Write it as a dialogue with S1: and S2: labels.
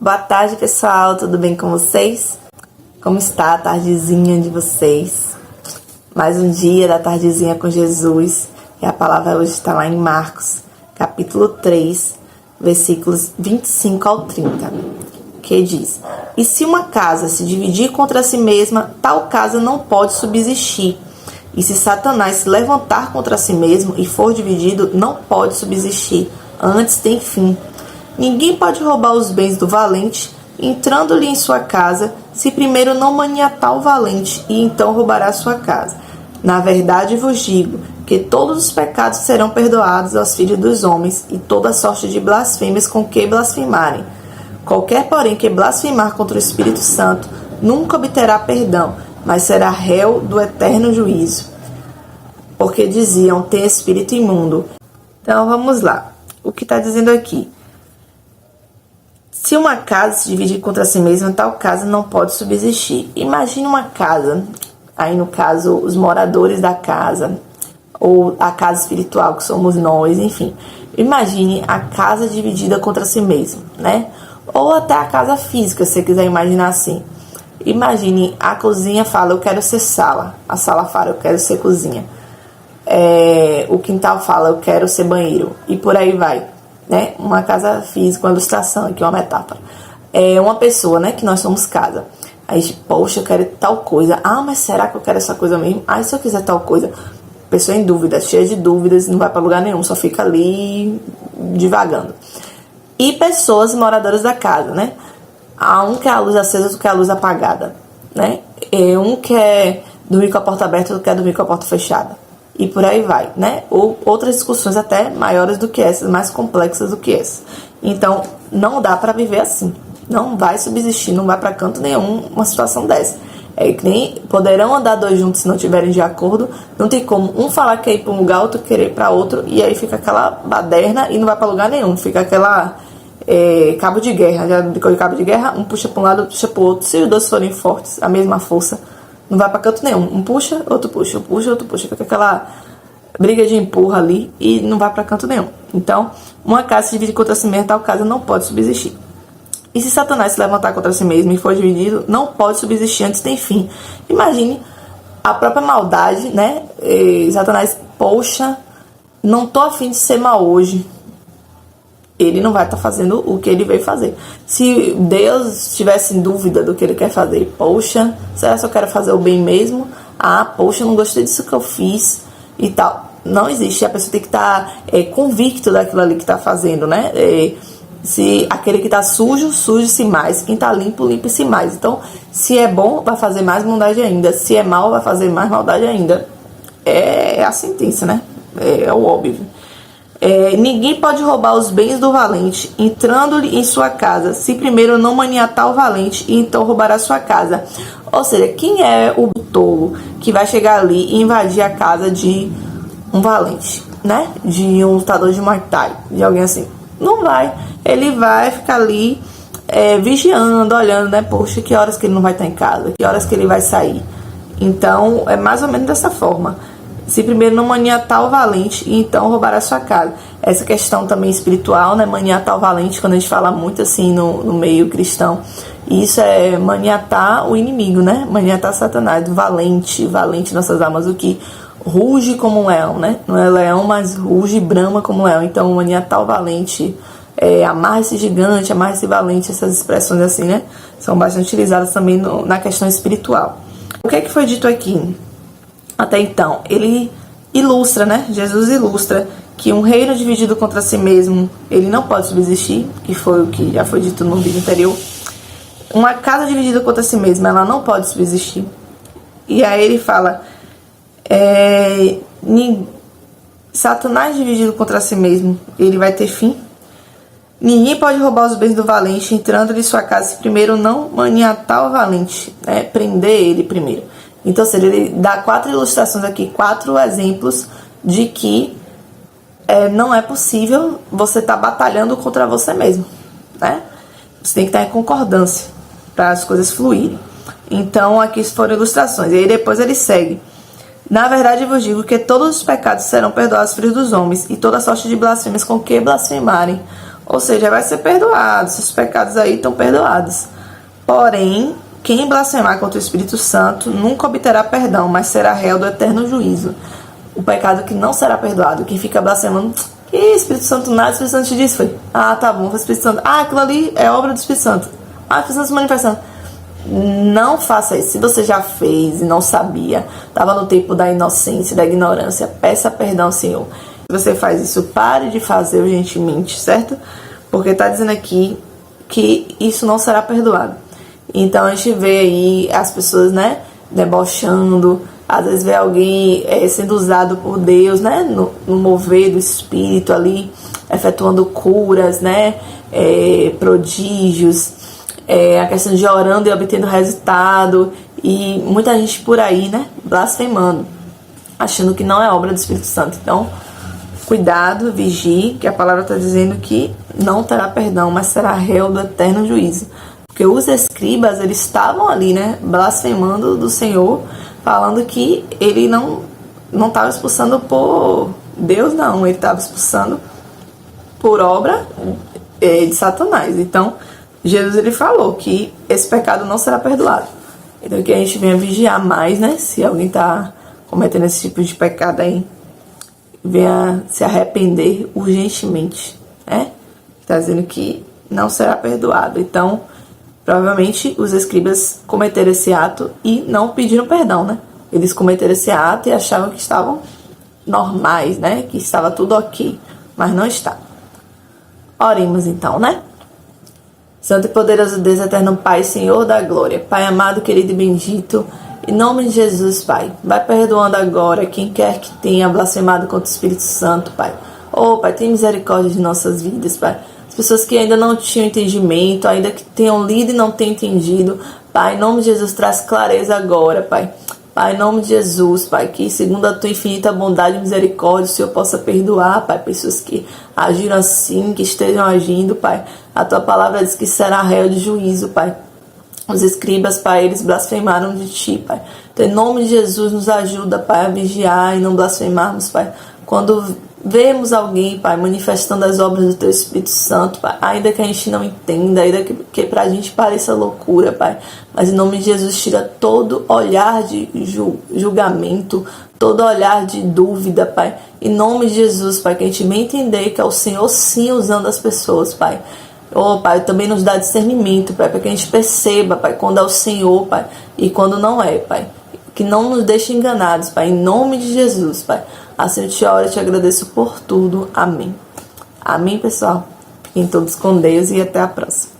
S1: Boa tarde, pessoal, tudo bem com vocês? Como está a tardezinha de vocês? Mais um dia da tardezinha com Jesus. E a palavra hoje está lá em Marcos, capítulo 3, versículos 25 ao 30, que diz: E se uma casa se dividir contra si mesma, tal casa não pode subsistir. E se Satanás se levantar contra si mesmo e for dividido, não pode subsistir, antes tem fim. Ninguém pode roubar os bens do valente, entrando-lhe em sua casa, se primeiro não maniatar o valente, e então roubará sua casa. Na verdade vos digo, que todos os pecados serão perdoados aos filhos dos homens, e toda sorte de blasfêmias com que blasfemarem. Qualquer, porém, que blasfemar contra o Espírito Santo, nunca obterá perdão, mas será réu do eterno juízo. Porque diziam, tem espírito imundo. Então, vamos lá. O que está dizendo aqui? Se uma casa se dividir contra si mesma, tal casa não pode subsistir. Imagine uma casa, aí no caso, os moradores da casa, ou a casa espiritual, que somos nós, enfim. Imagine a casa dividida contra si mesma, né? Ou até a casa física, se você quiser imaginar assim. Imagine, a cozinha fala, eu quero ser sala. A sala fala, eu quero ser cozinha. O quintal fala, eu quero ser banheiro. E por aí vai, né? Uma casa física, uma ilustração aqui, uma metáfora. Uma pessoa, né? Que nós somos casa. Aí, poxa, eu quero tal coisa. Ah, mas será que eu quero essa coisa mesmo? Ah, e se eu quiser tal coisa? Pessoa em dúvida, cheia de dúvidas, não vai pra lugar nenhum, só fica ali divagando. E pessoas moradoras da casa, né? Há um que é a luz acesa, outro que é a luz apagada, né? Um quer dormir com a porta aberta, outro quer dormir com a porta fechada. E por aí vai, né? Ou outras discussões até maiores do que essas, mais complexas do que essas. Então, não dá pra viver assim. Não vai subsistir, não vai pra canto nenhum uma situação dessa. Que nem poderão andar dois juntos se não estiverem de acordo. Não tem como um falar que quer ir pra um lugar, outro querer ir pra outro. E aí fica aquela baderna e não vai pra lugar nenhum. Fica aquela... cabo de guerra, já brincou de cabo de guerra, um puxa para um lado, outro puxa para o outro. Se os dois forem fortes, a mesma força, não vai para canto nenhum. Um puxa, outro puxa, outro puxa, fica aquela briga de empurra ali e não vai para canto nenhum. Então, uma casa se divide contra si mesma, tal casa não pode subsistir. E se Satanás se levantar contra si mesmo e for dividido, não pode subsistir, antes tem fim. Imagine a própria maldade, né? Satanás, poxa, não tô afim de ser mal hoje. Ele não vai estar fazendo o que ele veio fazer. Se Deus estivesse em dúvida do que ele quer fazer, poxa, será que eu quero fazer o bem mesmo? Ah, poxa, eu não gostei disso que eu fiz e tal. Não existe, a pessoa tem que estar convicto daquilo ali que está fazendo, né? Se aquele que está sujo, suje-se mais. Quem está limpo, limpe-se mais. Então, se é bom, vai fazer mais maldade ainda. Se é mal, vai fazer mais maldade ainda. É a sentença, né? É o óbvio. Ninguém pode roubar os bens do valente, entrando-lhe em sua casa, se primeiro não maniatar o valente, e então roubará sua casa. Ou seja, quem é o tolo que vai chegar ali e invadir a casa de um valente, né? De um lutador de Muay Thai, de alguém assim? Não vai. Ele vai ficar ali vigiando, olhando, né? Poxa, que horas que ele não vai estar em casa? Que horas que ele vai sair? Então, é mais ou menos dessa forma. Se primeiro não maniatar o valente, e então roubará sua casa. Essa questão também espiritual, né? Maniatar o valente, quando a gente fala muito assim no meio cristão, isso é maniatar o inimigo, né? Maniatar Satanás, valente nossas almas, o que ruge como um leão, né? Não é leão, mas ruge e brama como um leão. Então, maniatar o valente, amarra esse gigante, amarra esse valente, essas expressões assim, né? São bastante utilizadas também na questão espiritual. O que é que foi dito aqui? Até então, ele ilustra, né? Jesus ilustra que um reino dividido contra si mesmo, ele não pode subsistir, que foi o que já foi dito no vídeo anterior. Uma casa dividida contra si mesma, ela não pode subsistir. E aí ele fala, Satanás dividido contra si mesmo, ele vai ter fim. Ninguém pode roubar os bens do valente, entrando em sua casa, se primeiro não maniatar o valente, né? Prender ele primeiro. Então, ou seja, ele dá 4 ilustrações aqui, 4 exemplos de que não é possível você estar batalhando contra você mesmo, né? Você tem que estar em concordância para as coisas fluírem. Então, aqui foram ilustrações. E aí depois ele segue. Na verdade, eu vos digo que todos os pecados serão perdoados aos filhos dos homens, e toda sorte de blasfêmias com que blasfemarem. Ou seja, vai ser perdoado, seus pecados aí estão perdoados. Porém, quem blasfemar contra o Espírito Santo nunca obterá perdão, mas será réu do eterno juízo. O pecado que não será perdoado, quem fica blasfemando, que Espírito Santo nada, o Espírito Santo te disse, foi, tá bom, foi o Espírito Santo, aquilo ali é obra do Espírito Santo, o Espírito Santo se manifestando. Não faça isso. Se você já fez e não sabia, estava no tempo da inocência, da ignorância, peça perdão ao Senhor. Se você faz isso, pare de fazer urgentemente, certo? Porque está dizendo aqui que isso não será perdoado. Então a gente vê aí as pessoas, né, debochando, às vezes vê alguém sendo usado por Deus, né, no mover do Espírito ali, efetuando curas, né, prodígios, a questão de orando e obtendo resultado, e muita gente por aí, né, blasfemando, achando que não é obra do Espírito Santo. Então, cuidado, vigie, que a palavra está dizendo que não terá perdão, mas será réu do eterno juízo. Porque os escribas, eles estavam ali, né, blasfemando do Senhor, falando que ele não estava expulsando por Deus, não, ele estava expulsando por obra de Satanás. Então, Jesus, ele falou que esse pecado não será perdoado. Então, que a gente venha vigiar mais, né, se alguém está cometendo esse tipo de pecado aí, venha se arrepender urgentemente, né? Está dizendo que não será perdoado. Então, provavelmente os escribas cometeram esse ato e não pediram perdão, né? Eles cometeram esse ato e achavam que estavam normais, né? Que estava tudo ok, mas não está. Oremos então, né? Santo e poderoso Deus, eterno Pai, Senhor da glória, Pai amado, querido e bendito, em nome de Jesus, Pai, vai perdoando agora quem quer que tenha blasfemado contra o Espírito Santo, Pai. Pai, tem misericórdia de nossas vidas, Pai. As pessoas que ainda não tinham entendimento, ainda que tenham lido e não tenham entendido, Pai, em nome de Jesus, traz clareza agora, Pai. Pai, em nome de Jesus, Pai, que segundo a Tua infinita bondade e misericórdia, o Senhor possa perdoar, Pai, pessoas que agiram assim, que estejam agindo, Pai. A Tua palavra diz que será réu de juízo, Pai. Os escribas, Pai, eles blasfemaram de Ti, Pai. Então, em nome de Jesus, nos ajuda, Pai, a vigiar e não blasfemarmos, Pai. Quando vemos alguém, Pai, manifestando as obras do Teu Espírito Santo, Pai, ainda que a gente não entenda, ainda que pra gente pareça loucura, Pai, mas em nome de Jesus, tira todo olhar de julgamento, todo olhar de dúvida, Pai. Em nome de Jesus, Pai, que a gente venha entender que é o Senhor sim usando as pessoas, Pai. Pai, também nos dá discernimento, Pai, para que a gente perceba, Pai, quando é o Senhor, Pai, e quando não é, Pai. Que não nos deixe enganados, Pai, em nome de Jesus, Pai. Assim eu te oro e te agradeço por tudo. Amém. Amém, pessoal. Fiquem todos com Deus e até a próxima.